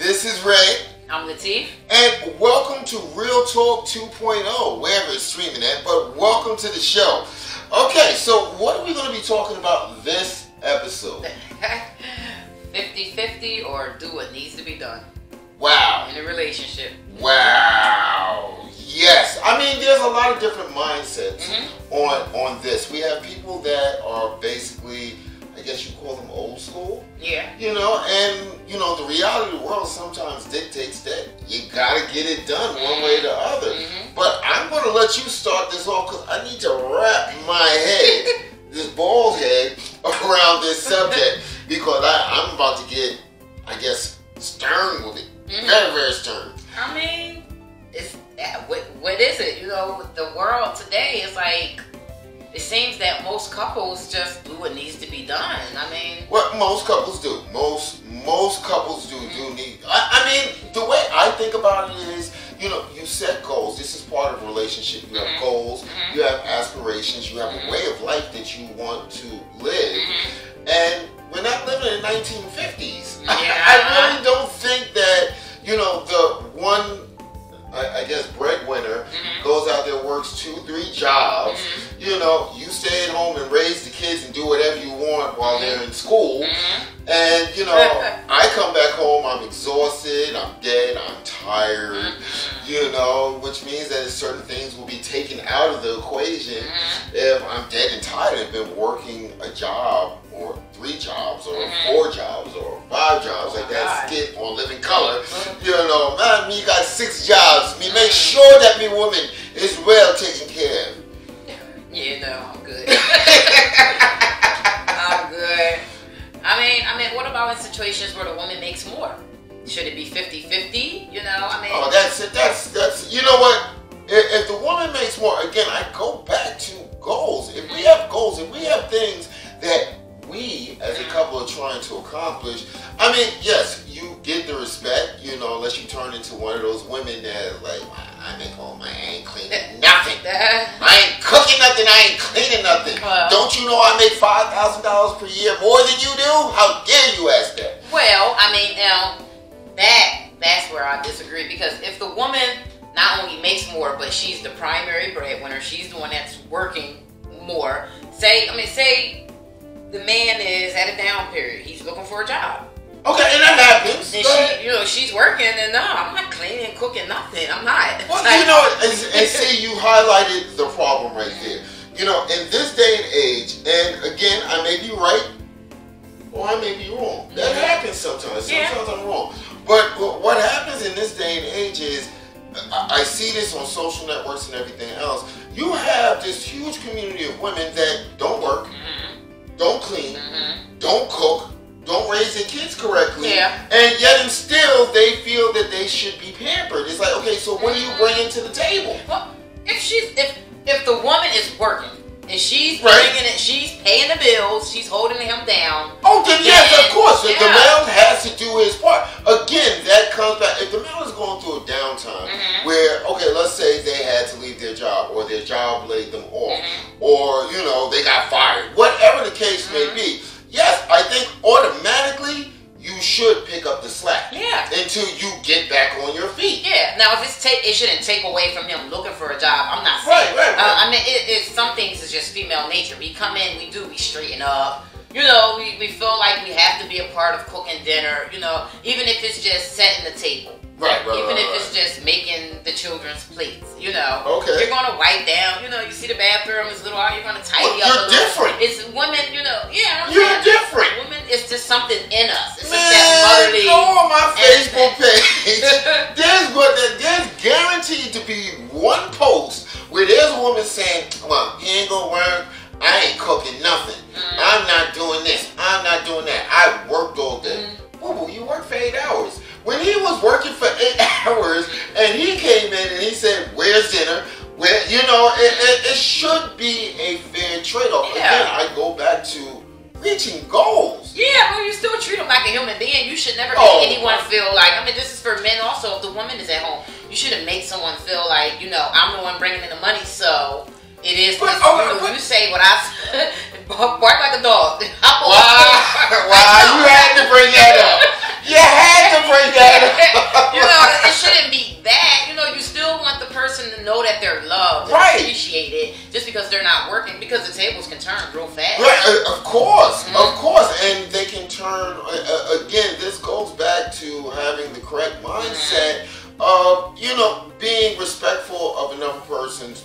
This is Ray. I'm Latif. And welcome to Real Talk 2.0, wherever it's streaming at, but welcome to the show. Okay, so what are we going to be talking about this episode? 50-50 or do what needs to be done. Wow. In a relationship. Wow. Yes. I mean, there's a lot of different mindsets on this. We have people that are basically, I guess you call them old school. Yeah. You know, and, you know, the reality of the world sometimes dictates that you got to get it done one way or the other. But I'm going to let you start this off because I need to wrap my head, this bald head, around this subject because I'm about to get, I guess, stern with it. Very, very stern. I mean, it's what is it? You know, the world today is like, it seems that most couples just do what needs to be done. I mean, what most couples do. Most couples do need. I mean, the way I think about it is, you know, you set goals. This is part of a relationship. You have goals. You have aspirations. You have a way of life that you want to live. And we're not living in the 1950s. I really don't think that, you know, the one, I guess, breadwinner goes out there, works 2-3 jobs. You know, you stay at home and raise the kids and do whatever you want while they're in school. And, you know, I come back home, I'm exhausted, I'm dead, I'm tired, you know, which means that certain things will be taken out of the equation if I'm dead and tired and been working a job or 3 jobs or 4 jobs or 5 jobs, like that skit on Living Color. You know, man, me got 6 jobs. Me make sure that me woman is well taken care of. Yeah, no, I'm good. I'm good. I mean, what about in situations where the woman makes more? Should it be 50-50? You know, I mean. Oh, that's it. That's. You know what? If the woman makes more, again, I go back to goals. If we have goals, if we have things that we as a couple are trying to accomplish, I mean, yes, you get the respect, you know, unless you turn into one of those women that like, I make all my, I ain't cleaning nothing. I ain't cooking nothing, I ain't cleaning nothing. Don't you know I make $5,000 per year more than you do? How dare you ask that? Well, I mean, now, that's where I disagree, because if the woman not only makes more, but she's the primary breadwinner, she's the one that's working more, say the man is at a down period. He's looking for a job. Okay, and that happens. And she, you know, she's working, and no, I'm not cleaning, cooking, nothing. I'm not. Well, you know, and see, you highlighted the problem right there. You know, in this day and age, and again, I may be right, or I may be wrong. That happens sometimes. Sometimes I'm wrong. But what happens in this day and age is, I see this on social networks and everything else. You have this huge community of women that don't work, don't clean, don't cook, don't raise their kids correctly, and yet and still they feel that they should be pampered. It's like, okay, so what are you bringing to the table? Well, if the woman is working and she's bringing it, she's paying the bills, she's holding him down. Oh, then yes, of course. If the male has to do his part. Again, that comes back. If the male is going through a downtime where, okay, let's say they had to leave their job or their job laid them off or, you know, they got fired, whatever the case may be, yes, I think automatically you should pick up the slack until you get back on your feet. Yeah. Now, if it shouldn't take away from him looking for a job. I'm not saying. Right. I mean, some things is just female nature. We come in, we straighten up. You know, we feel like we have to be a part of cooking dinner. You know, even if it's just setting the table. Even if it's just making the children's plates, you know. Okay. You're gonna wipe down, you know, you see the bathroom is a little out, you're gonna tidy up a little. You're different. It's women, you know, You're different. Women, it's just something in us. It's just that motherly. Go on my Facebook page. There's guaranteed to be one post where there's a woman saying, well, he ain't gonna work, I ain't cooking nothing. I'm not doing this, I'm not doing that. I worked all day. Boo-boo, you work for 8 hours. When he was working for 8 hours and he came in and he said, where's dinner? Where, you know, it should be a fair trade-off. Again, I go back to reaching goals. Yeah, but you still treat him like a human being. You should never make anyone feel like, I mean, this is for men also. If the woman is at home, you shouldn't make someone feel like, you know, I'm the one bringing in the money, so it is. But you say what I said, bark like a dog. Wow, you had to bring that up. You had to bring that up. because they're not working, because the tables can turn real fast. Right, of course, and they can turn. Again, this goes back to having the correct mindset of being respectful of another person's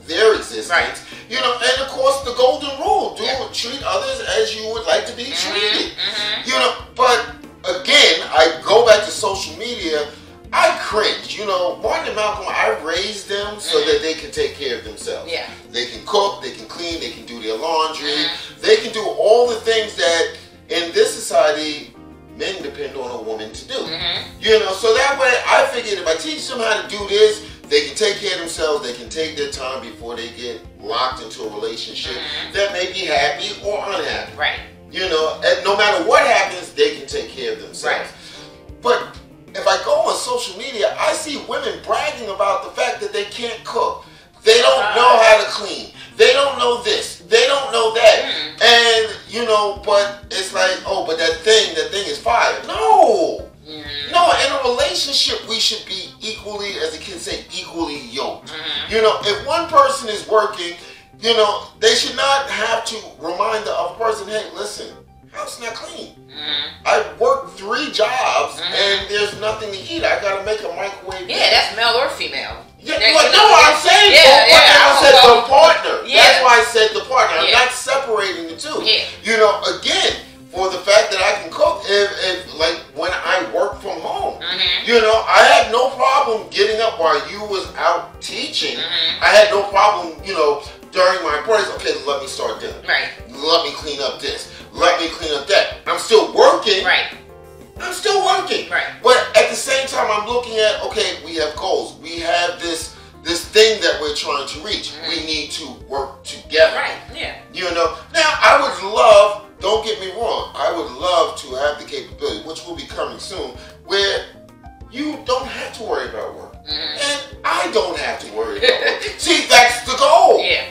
their existence. Right. And of course the golden rule: treat others as you would like to be treated. But again, I go back to social media. I cringe. Martin and Malcolm, I raised them so that they can take care of themselves. Yeah. They can cook, they can clean, they can do their laundry. They can do all the things that in this society men depend on a woman to do. So that way I figured if I teach them how to do this, they can take care of themselves, they can take their time before they get locked into a relationship that may be happy or unhappy. Right. And no matter what happens, they can take care of themselves. Right. But if I go on social media, I see women bragging about the fact that they can't cook. They don't know how to clean. They don't know this. They don't know that. And, but it's like, oh, but that thing is fire. No. No, in a relationship, we should be equally, as the kids say, equally yoked. If one person is working, they should not have to remind the other person, hey, listen, house not clean. I work 3 jobs and there's nothing to eat. I gotta make a microwave. Yeah, that's male or female. Yeah, but no, I'm saying I said the partner. That's why I said the partner. I'm not separating the two. Again, for the fact that I can cook, if like when I work from home, I had no problem getting up while you was out teaching. I had no problem, during my breaks. Okay, let me start dinner. Right. Let me clean up this. Let me clean up that. I'm still working. Right. I'm still working. Right. But at the same time, I'm looking at, okay, we have goals. We have this thing that we're trying to reach. We need to work together. Right. Yeah. Now I would love, don't get me wrong, I would love to have the capability, which will be coming soon, where you don't have to worry about work. And I don't have to worry about work. See, that's the goal. Yeah.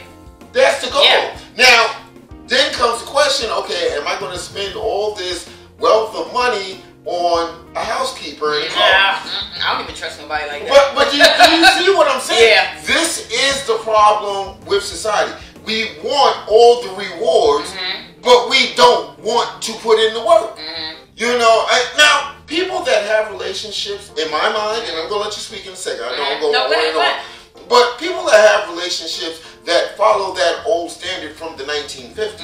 That's the goal. Yeah. Now, then comes the question, okay, am I going to spend all this wealth of money on a housekeeper and a cook? I don't even trust nobody like that. But do you see what I'm saying? Yeah. This is the problem with society. We want all the rewards, but we don't want to put in the work. Now, people that have relationships, in my mind, and I'm going to let you speak in a second. I know I'm going on and on. But people that have relationships that follow that old standard from the 1950s,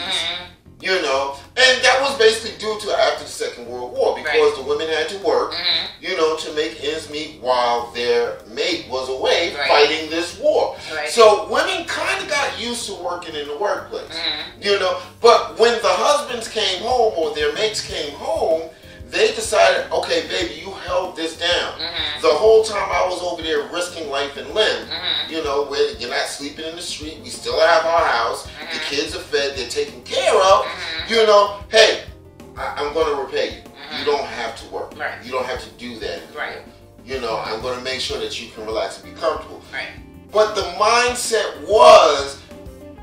and that was basically due to after the Second World War, because the women had to work, to make ends meet while their mate was away fighting this war. Right. So women kind of got used to working in the workplace, but when the husbands came home or their mates came home, they decided, okay, baby, you held this down. The whole time I was over there risking life and limb, where you're not sleeping in the street, we still have our house, the kids are fed, they're taken care of, hey, I'm going to repay you. You don't have to work. Right. You don't have to do that anymore. Right. I'm going to make sure that you can relax and be comfortable. Right. But the mindset was,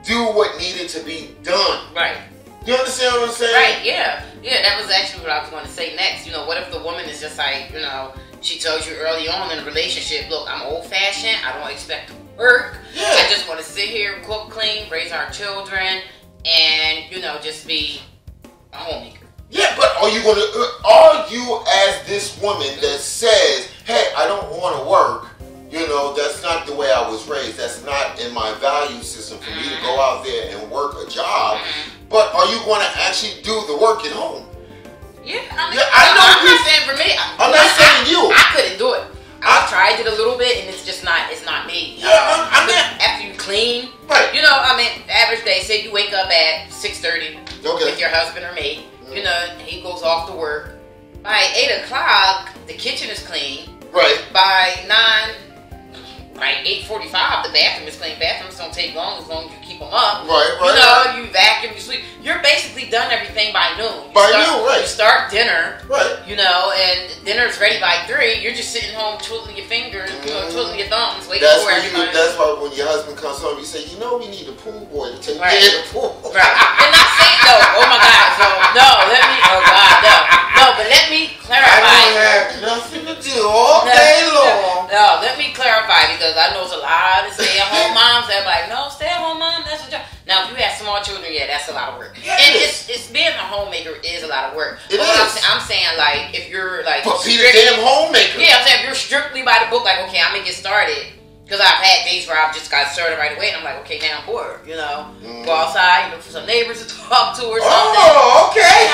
do what needed to be done. Right. You understand what I'm saying? Right, yeah. Yeah, that was actually what I was going to say next. What if the woman is just like, she told you early on in the relationship, look, I'm old-fashioned, I don't expect to work. Yeah. I just want to sit here, cook, clean, raise our children, and, just be a homemaker. Yeah, but are you as this woman that says, hey, I don't want to work, that's not the way I was raised, that's not in my value system for me to go out there and work a job, but are you going to actually do the work at home? Yeah, I'm not saying for me. I'm not saying you. I couldn't do it. I've tried it a little bit, and it's just not. It's not me. Yeah, after you clean, right? Average day. Say you wake up at 6:30 with your husband or mate. He goes off to work. By 8 o'clock, the kitchen is clean. Right. By 8:45, the bathroom is clean. Bathrooms don't take long as you keep them up. Right. You vacuum, you sweep. You're basically done everything by noon. You start dinner. Right. And dinner's ready by 3. You're just sitting home twiddling your fingers, twiddling your thumbs, waiting for everybody. That's why when your husband comes home, you say, we need a pool boy to take care of the pool. Right. And not saying oh my God, but let me clarify. I don't have nothing to do all day long. No, let me clarify, because I know there's a lot of stay-at-home moms that are like, no, stay at is a lot of work. It but is. I'm saying, like, if you're like, but be the damn homemaker. Yeah, I'm saying if you're strictly by the book, like, okay, I'm gonna get started. Because I've had days where I've just got started right away, and I'm like, okay, now I'm bored, you know. Go outside, you look for some neighbors to talk to or something. Oh, okay.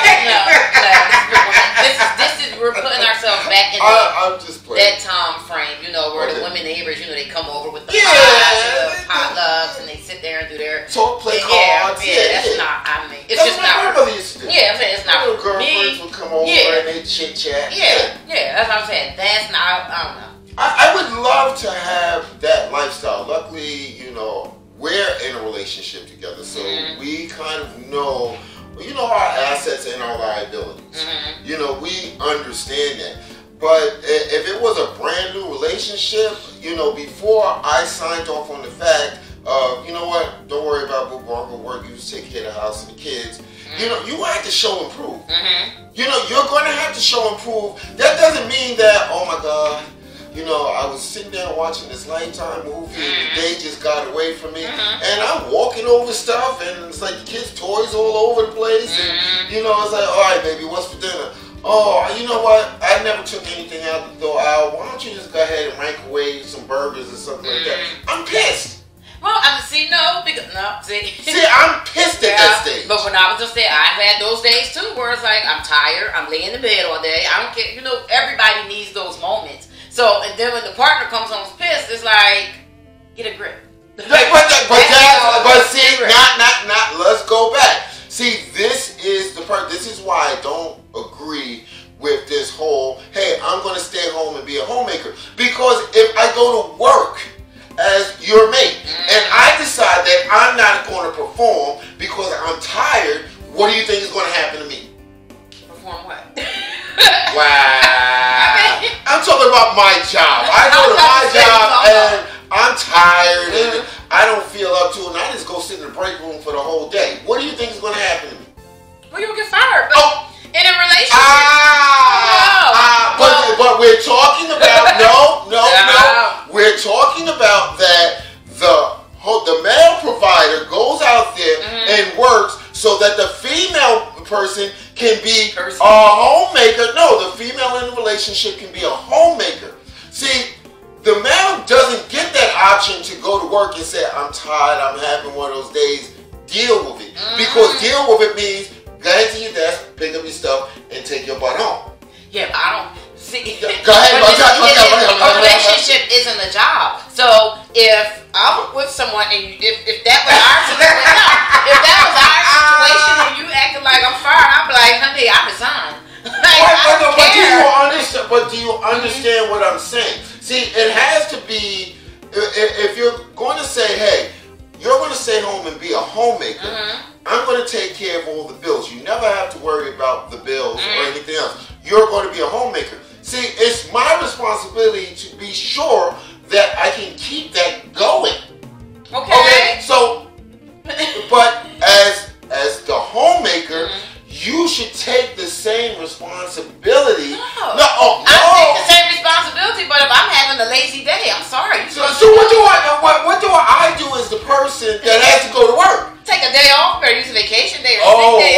This is we're putting ourselves back in that time frame, you know, where the women neighbors, you know, they come over with the potlucks, and they sit there and do their talk, play cards. That's not. I mean, it's just not. That's what my grandmother used to do. Yeah, I'm saying it's not. Little girlfriends would come over and they chit chat. Yeah, that's what I'm saying. That's not. I don't know. I would love to have that lifestyle. Luckily, you know, we're in a relationship together, so we kind of know, you know, our assets and our liabilities. You know, we understand that. But if it was a brand new relationship, you know, before I signed off on the fact of, you know what, don't worry about boo, I'm gonna work, you just take care of the house and the kids. You know, you have to show and prove. You know, you're going to have to show and prove. That doesn't mean that, oh my God, you know, I was sitting there watching this Lifetime movie and the day just got away from me. And I'm walking over stuff and it's like the kids' toys all over the place. And, you know, it's like, all right, baby, what's for dinner? Oh, you know what? I never took anything out to throw out. Why don't you just go ahead and microwave some burgers or something like that? I'm pissed. Well, I'm see I'm pissed at that stage. But when I was just there, I've had those days too, where it's like I'm tired, I'm laying in bed all day. I don't care. You know, everybody needs those moments. So, and then when the partner comes home pissed, it's like, get a grip. But see, not. Let's go back. See, this is the part. This is why I don't agree with this whole, hey, I'm going to stay home and be a homemaker. Because if I go to work as your mate and I decide that I'm not going to perform because I'm tired, what do you think is going to happen to me? Perform what? Wow. I'm talking about my job. I go to my job and I'm tired and I don't feel up to it and I just go sit in the break room for the whole day. What do you think is going to happen to me? Well, you'll get fired. But in a relationship. But we're talking about, no. We're talking about that the male provider goes out there and works so that the female person can be a homemaker. No, the female in the relationship can be a homemaker. See, the male doesn't get that option to go to work and say, I'm tired, I'm having one of those days. Deal with it. Because deal with it means go ahead to your desk, pick up your stuff, and take your butt home. Yeah, but I don't see. Go ahead. A relationship isn't a job. So if I'm with someone and if that was our situation, if that was our situation and you acted like I'm fired, I'd be like, honey, I resign. But do you understand what I'm saying? See, it has to be, if you're going to say, hey, you're going to stay home and be a homemaker, I'm going to take care of all the bills. You never have to worry about the bills or anything else. You're going to be a homemaker. See, it's my responsibility to be sure that I can keep that going. Okay? So, but as the homemaker, you should take the same responsibility. I take the same responsibility, but if I'm having a lazy day, I'm sorry. So what do I do as the person that has to go to work? Take a day off or use a vacation day or sick day.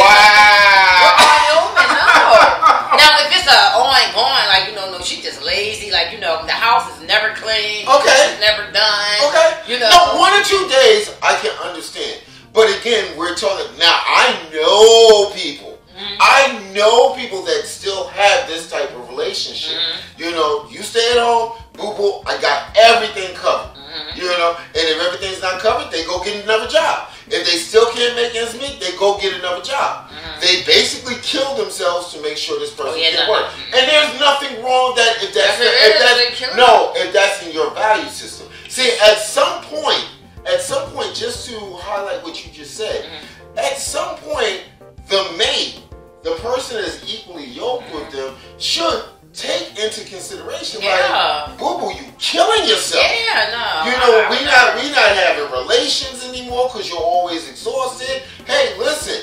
Now, if it's ongoing, like, you know, no, she's just lazy, like, you know, the house is never clean. It's never done. You know. No, 1 or 2 days, I can understand. But again, we're talking, now I know people. I know people that still have this type of relationship. You know, you stay at home, boo-boo, I got everything covered. You know, and if everything's not covered, they go get another job. If they still can't make ends meet, they go get another job. They basically kill themselves to make sure this person can work. And there's nothing wrong with that if that's in your value system. See, at some point, just to highlight what you just said, at some point, the mate, the person that is equally yoked with them, should take into consideration, like, boo-boo, you killing yourself. You know, we not having relations anymore because you're always exhausted. Hey, listen,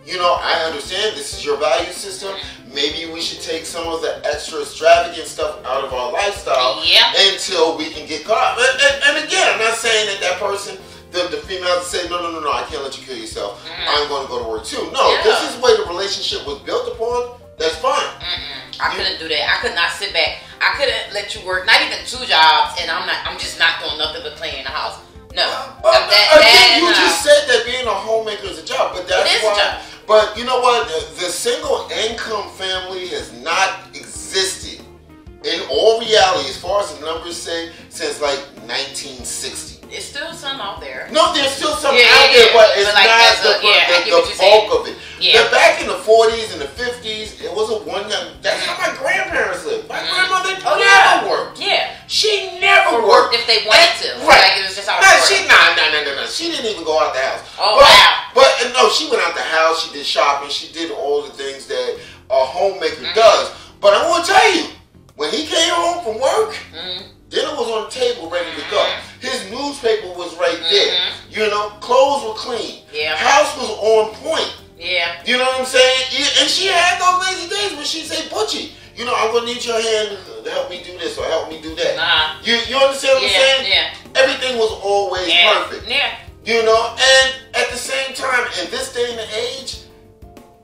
you know, I understand this is your value system. Maybe we should take some of the extra extravagant stuff out of our lifestyle until we can get caught up. And again, I'm not saying that person the females say, no, I can't let you kill yourself. I'm going to go to work too. No, this is the way the relationship was built upon. That's fine. I couldn't do that. I could not sit back. I couldn't let you work, not even 2 jobs, and I'm just not doing nothing but cleaning the house. No. Again, you just said that being a homemaker is a job, but that's it is why. a job. But you know what? The single income family has not existed in all reality, as far as the numbers say, since like 1960. There's still some out there. No, there's still some out there, but it's like not the bulk of it. Yeah. Back in the 40s and the 50s, it was a one. That's how my grandparents lived. My grandmother never worked. Yeah. She never worked if they wanted to. Right. Like it was just how it worked. No. She didn't even go out the house. Oh, wow. But no, she went out the house. She did shopping. She did all the things that a homemaker does. But I'm going to tell you, when he came home from work, dinner was on the table ready to go. His newspaper was right there. You know, clothes were clean. Yeah. House was on point. Yeah. You know what I'm saying? And she had those lazy days when she'd say, Butchie, you know, I'm going to need your hand to help me do this or help me do that. You understand what I'm saying? Yeah. Everything was always perfect. Yeah. You know, and at the same time, in this day and age,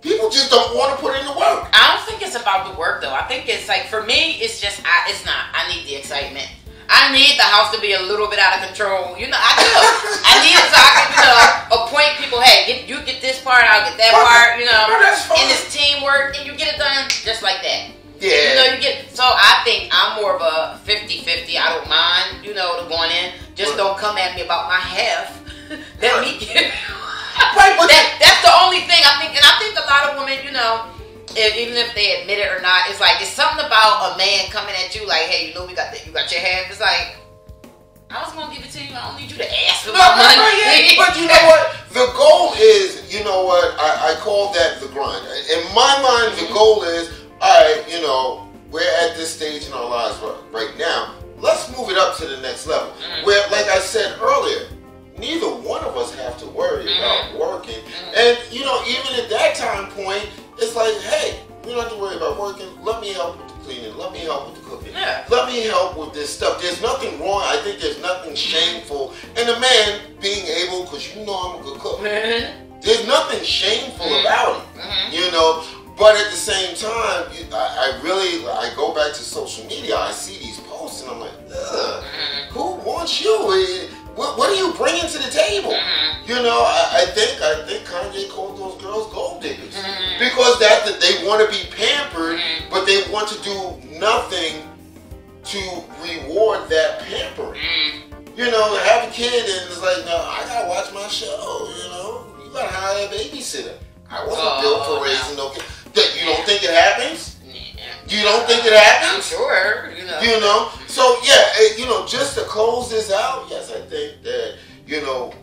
people just don't want to put in the work. I don't think it's about the work though. I think it's like, for me, it's just, it's not. I need the excitement. I need the house to be a little bit out of control. You know, I do. I need it so I can, appoint people. Hey, you get this part, I'll get that part. You know, and it's teamwork, and you get it done just like that. Yeah. You know, you get. So I think I'm more of a 50-50. I don't mind, going in. Just don't come at me about my half. Let me get. Right, but that's the only thing I think, and I think a lot of women, even if they admit it or not, it's like it's something about a man coming at you like, hey, you got your half. It's like, I was gonna give it to you. I don't need you to ask for my money. But you know what? The goal is, I call that the grind. In my mind, the goal is, all right, we're at this stage in our lives right now. Let's move it up to the next level. Where, like I said earlier, neither one of us have to worry about working. And, even at that time point, it's like, hey, you don't have to worry about working. Let me help with the cleaning. Let me help with the cooking. Yeah. Let me help with this stuff. There's nothing wrong. I think there's nothing shameful in a man being able, because I'm a good cook. There's nothing shameful about it, But at the same time, I go back to social media. I see these posts and I'm like, ugh, who wants you? What are you bringing to the table? I think Kanye called those girls gold diggers because they want to be pampered, but they want to do nothing to reward that pampering. Have a kid and it's like, no, I gotta watch my show. You gotta hire a babysitter. I wasn't built for raising no kids. You don't think it happens? You don't think it happens? I'm sure. So yeah, just to close this out, yes, I think that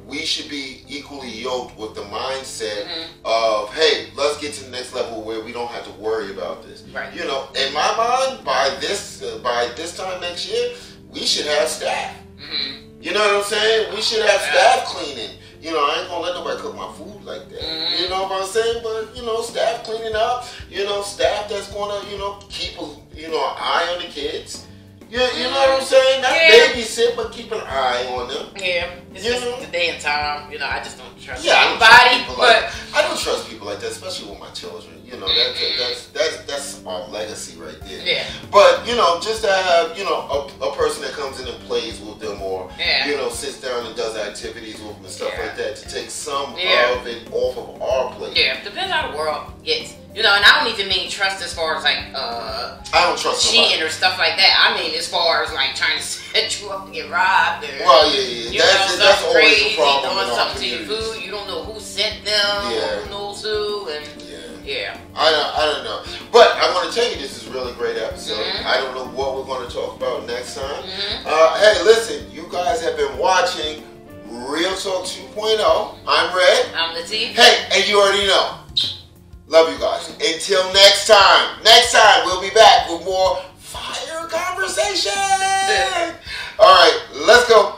we should be equally yoked with the mindset of, hey, let's get to the next level where we don't have to worry about this. Right. In my mind, by this time next year, we should have staff. You know what I'm saying? We should have staff cleaning. I ain't gonna let nobody cook my food like that. You know what I'm saying? But staff cleaning up. Staff that's gonna keep an eye on the kids. You know what I'm saying? Not babysit, but keep an eye on them. Yeah, it's just the day and time. I just don't trust anybody. But I don't trust people like that, especially with my children. That's our legacy right there. Yeah. But just to have a person that comes in and plays with them, or sits down and does activities with them and stuff like that, to take some of it off of our plate. Yeah, depends how the world gets. And I don't even mean trust as far as like I don't trust cheating or stuff like that. I mean as far as like trying to set you up to get robbed or that's always a problem doing in our something to your communities. food. You don't know who sent them, who knows who, and I don't know. But I want to tell you, this is a really great episode. I don't know what we're going to talk about next time. Hey, listen, you guys have been watching Real Talk 2.0. I'm Red. I'm Latif. Hey, and you already know. Love you guys. Until next time. Next time, we'll be back with more fire conversation. All right, let's go.